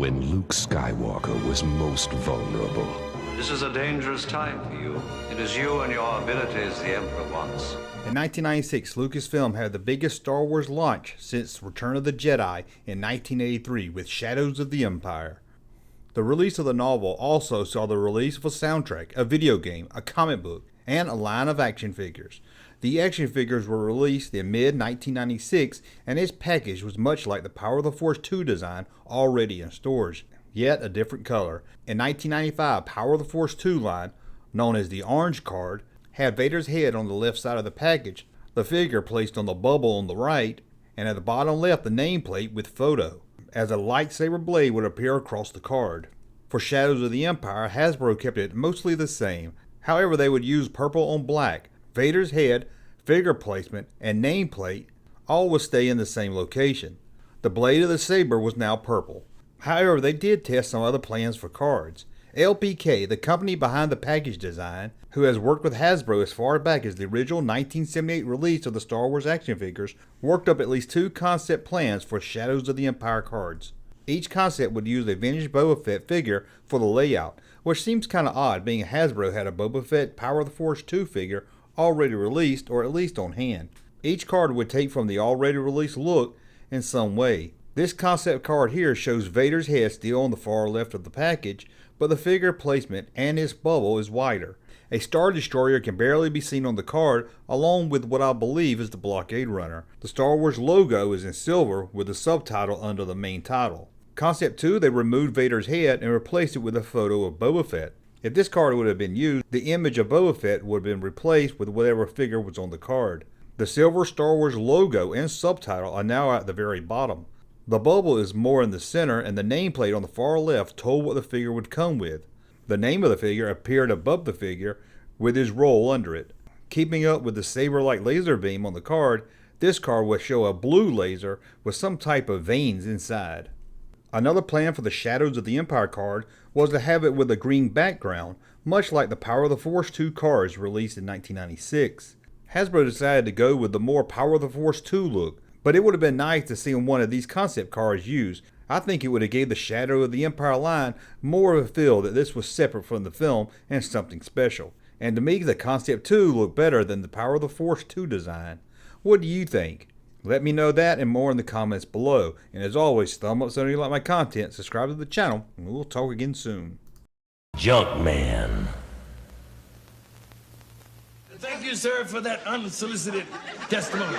when Luke Skywalker was most vulnerable. This is a dangerous time for you. It is you and your abilities the Emperor wants. In 1996, Lucasfilm had the biggest Star Wars launch since Return of the Jedi in 1983 with Shadows of the Empire. The release of the novel also saw the release of a soundtrack, a video game, a comic book, and a line of action figures. The action figures were released in mid-1996, and its package was much like the Power of the Force 2 design already in stores, yet a different color. In 1995, Power of the Force 2 line, known as the Orange Card, had Vader's head on the left side of the package, the figure placed on the bubble on the right, and at the bottom left the nameplate with photo, as a lightsaber blade would appear across the card. For Shadows of the Empire, Hasbro kept it mostly the same. However, they would use purple on black. Vader's head, figure placement, and nameplate all would stay in the same location. The blade of the saber was now purple. However, they did test some other plans for cards. LPK, the company behind the package design, who has worked with Hasbro as far back as the original 1978 release of the Star Wars action figures, worked up at least 2 concept plans for Shadows of the Empire cards. Each concept would use a vintage Boba Fett figure for the layout, which seems kinda odd being Hasbro had a Boba Fett Power of the Force 2 figure already released or at least on hand. Each card would take from the already released look in some way. This concept card here shows Vader's head still on the far left of the package, but the figure placement and its bubble is wider. A Star Destroyer can barely be seen on the card, along with what I believe is the Blockade Runner. The Star Wars logo is in silver with the subtitle under the main title. Concept 2, they removed Vader's head and replaced it with a photo of Boba Fett. If this card would have been used, the image of Boba Fett would have been replaced with whatever figure was on the card. The silver Star Wars logo and subtitle are now at the very bottom. The bubble is more in the center, and the nameplate on the far left told what the figure would come with. The name of the figure appeared above the figure with his roll under it. Keeping up with the saber-like laser beam on the card, this card will show a blue laser with some type of veins inside. Another plan for the Shadows of the Empire card was to have it with a green background, much like the Power of the Force 2 cards released in 1996. Hasbro decided to go with the more Power of the Force 2 look, but it would have been nice to see one of these concept cards used. I think it would have gave the Shadow of the Empire line more of a feel that this was separate from the film and something special. And to me, the Concept 2 looked better than the Power of the Force 2 design. What do you think? Let me know that and more in the comments below. And as always, thumb up so you like my content, subscribe to the channel, and we'll talk again soon. Junkman. Thank you, sir, for that unsolicited testimony.